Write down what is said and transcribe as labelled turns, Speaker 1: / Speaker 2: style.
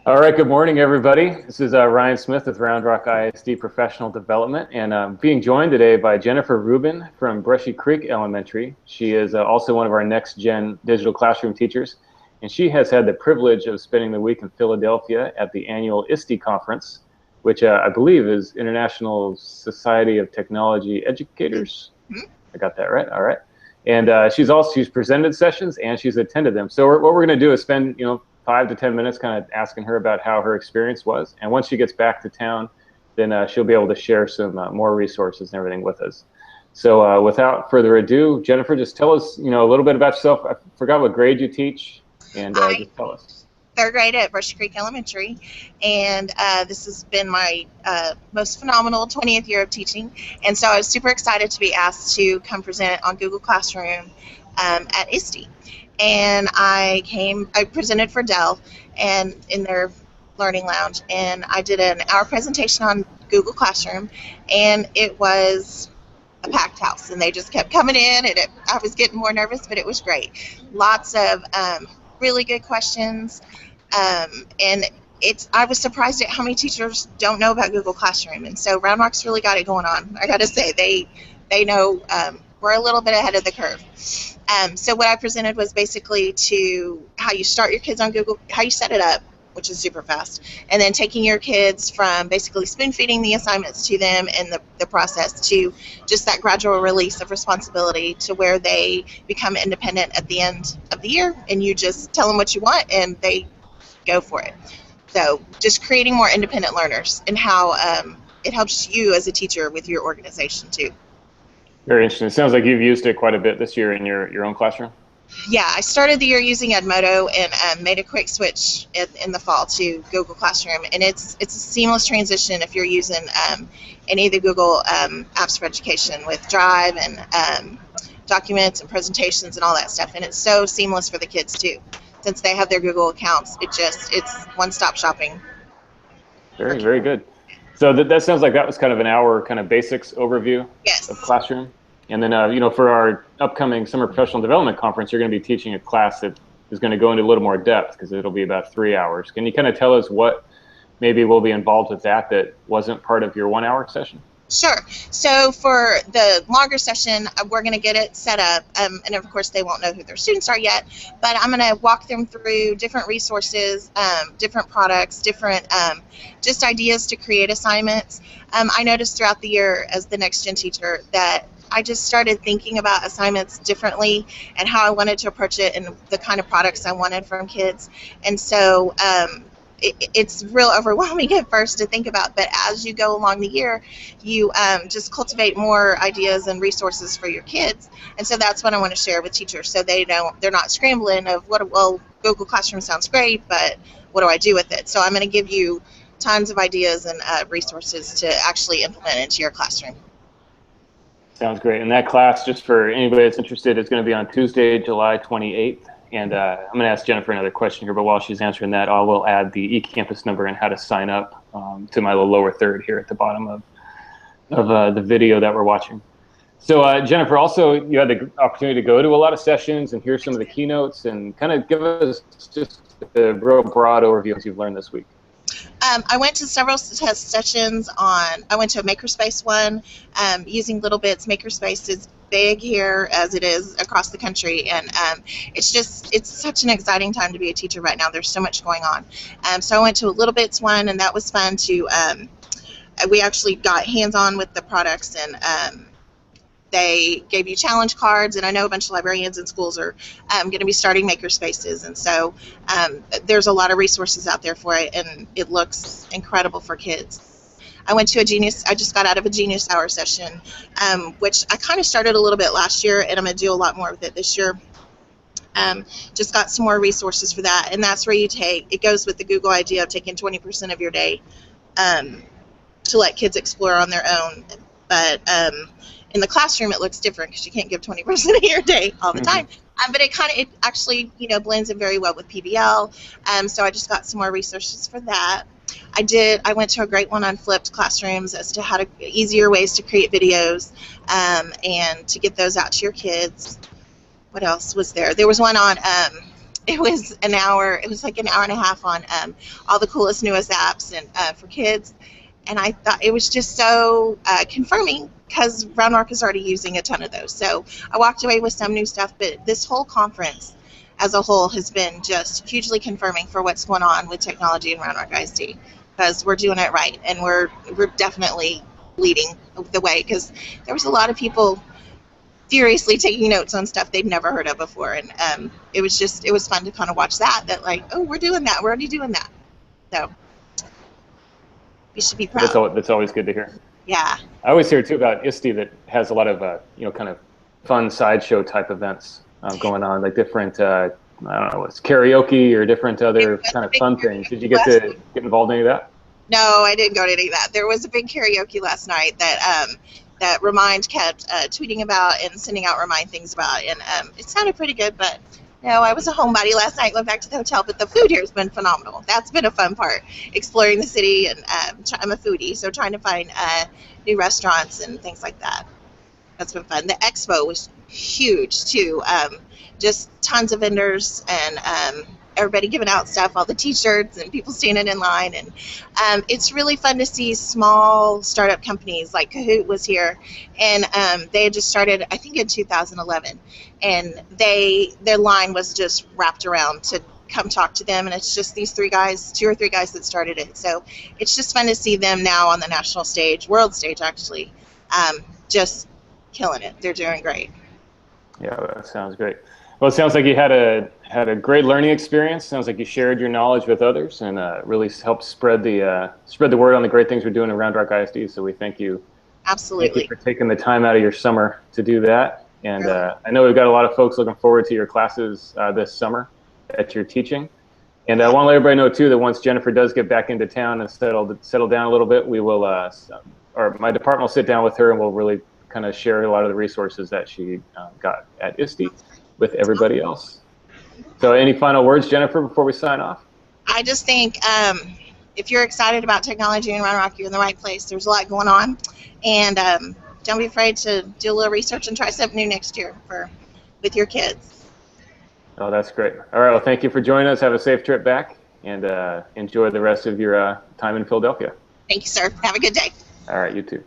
Speaker 1: All right, good morning, everybody. This is Ryan Smith with Round Rock ISD Professional Development, and I'm being joined today by Jennifer Rubin from Brushy Creek Elementary. She is also one of our next-gen digital classroom teachers, and she has had the privilege of spending the week in Philadelphia at the annual ISTE conference, which I believe is International Society of Technology Educators. I got that right. All right. And she's presented sessions and she's attended them. So what we're going to do is spend 5 to 10 minutes kind of asking her about how her experience was. And once she gets back to town, then she'll be able to share some more resources and everything with us. So without further ado, Jennifer, just tell us a little bit about yourself. I forgot what grade you teach, and just tell us.
Speaker 2: Third grade at Brushy Creek Elementary, and this has been my most phenomenal 20th year of teaching, and so I was super excited to be asked to come present on Google Classroom at ISTE. And I presented for Dell and in their learning lounge, and I did an hour presentation on Google Classroom, and it was a packed house, and they just kept coming in, and I was getting more nervous, but it was great. Lots of really good questions, and I was surprised at how many teachers don't know about Google Classroom, and so Round Rock's really got it going on. I got to say, they know we're a little bit ahead of the curve. So what I presented was basically to how you start your kids on Google, how you set it up, which is super fast, and then taking your kids from basically spoon-feeding the assignments to them and the process to just that gradual release of responsibility to where they become independent at the end of the year, and you just tell them what you want and they go for it. So just creating more independent learners and how it helps you as a teacher with your organization too.
Speaker 1: Very interesting. It sounds like you've used it quite a bit this year in your own classroom.
Speaker 2: Yeah, I started the year using Edmodo and made a quick switch in the fall to Google Classroom, and it's a seamless transition if you're using any of the Google apps for education with Drive and documents and presentations and all that stuff, and it's so seamless for the kids too. Since they have their Google accounts, it's one-stop shopping.
Speaker 1: Very, very good. So that sounds like that was kind of an hour kind of basics overview
Speaker 2: Yes.
Speaker 1: of classroom. And then, for our upcoming Summer Professional Development Conference, you're going to be teaching a class that is going to go into a little more depth because it'll be about 3 hours. Can you kind of tell us what maybe will be involved with that wasn't part of your 1 hour session?
Speaker 2: Sure. So for the longer session, we're going to get it set up, and of course they won't know who their students are yet, but I'm going to walk them through different resources, different products, different just ideas to create assignments. I noticed throughout the year as the next gen teacher that I just started thinking about assignments differently and how I wanted to approach it and the kind of products I wanted from kids. And so it's real overwhelming at first to think about, but as you go along the year, you just cultivate more ideas and resources for your kids. And so that's what I want to share with teachers so they're not scrambling of Google Classroom sounds great, but what do I do with it? So I'm going to give you tons of ideas and resources to actually implement into your classroom.
Speaker 1: Sounds great. And that class, just for anybody that's interested, is going to be on Tuesday, July 28th. And I'm going to ask Jennifer another question here, but while she's answering that, I will add the eCampus number and how to sign up to my little lower third here at the bottom of the video that we're watching. So Jennifer, also you had the opportunity to go to a lot of sessions and hear some of the keynotes and kind of give us just a real broad overview of what you've learned this week.
Speaker 2: I went to several test sessions I went to a Makerspace one, using Little Bits. Makerspace is big here as it is across the country, and it's such an exciting time to be a teacher right now. There's so much going on. So I went to a Little Bits one, and that was fun to, we actually got hands-on with the products, and they gave you challenge cards, and I know a bunch of librarians and schools are going to be starting makerspaces, and so there's a lot of resources out there for it, and it looks incredible for kids. I just got out of a Genius Hour session, which I kind of started a little bit last year, and I'm going to do a lot more with it this year. Just got some more resources for that, and that's where it goes with the Google idea of taking 20% of your day to let kids explore on their own, but in the classroom, it looks different because you can't give 20% of your day all the time. But it actually blends in very well with PBL. So I just got some more resources for that. I went to a great one on flipped classrooms as to easier ways to create videos and to get those out to your kids. What else was there? There was one on it was an hour. It was like an hour and a half on all the coolest, newest apps and for kids. And I thought it was just so confirming because Round Rock is already using a ton of those. So I walked away with some new stuff, but this whole conference as a whole has been just hugely confirming for what's going on with technology in Round Rock ISD, because we're doing it right, and we're definitely leading the way, because there was a lot of people furiously taking notes on stuff they'd never heard of before, and it was fun to kind of watch that like, oh, we're doing that, we're already doing that, so we should be proud.
Speaker 1: That's always good to hear.
Speaker 2: Yeah.
Speaker 1: I always hear too about ISTE that has a lot of kind of fun sideshow type events going on, like different I don't know, it's karaoke or different other kind of fun things. Did you get to get involved in any of that?
Speaker 2: No, I didn't go to any of that. There was a big karaoke last night that Remind kept tweeting about and sending out Remind things about, and it sounded pretty good, but no, I was a homebody last night, went back to the hotel, but the food here has been phenomenal. That's been a fun part, exploring the city, and I'm a foodie, so trying to find new restaurants and things like that. That's been fun. The expo was huge, too. Just tons of vendors and everybody giving out stuff, all the t-shirts and people standing in line. And it's really fun to see small startup companies, like Kahoot was here, and they had just started, I think, in 2011. And their line was just wrapped around to come talk to them. And it's just these two or three guys that started it. So it's just fun to see them now on the national stage, world stage, actually, just killing it. They're doing great.
Speaker 1: Yeah, that sounds great. Well, it sounds like you had a great learning experience. Sounds like you shared your knowledge with others and really helped spread the word on the great things we're doing around Round Rock ISD. So we thank you.
Speaker 2: Absolutely.
Speaker 1: Thank you for taking the time out of your summer to do that. And I know we've got a lot of folks looking forward to your classes this summer that you're teaching. And I want to let everybody know too that once Jennifer does get back into town and settle down a little bit, we will, or my department will sit down with her and we'll really kind of share a lot of the resources that she got at ISTE with everybody else. So any final words, Jennifer, before we sign off?
Speaker 2: I just think if you're excited about technology in Round Rock, you're in the right place. There's a lot going on. And don't be afraid to do a little research and try something new next year with your kids.
Speaker 1: Oh, that's great. All right, well, thank you for joining us. Have a safe trip back, and enjoy the rest of your time in Philadelphia.
Speaker 2: Thank you, sir. Have a good day.
Speaker 1: All right, you too.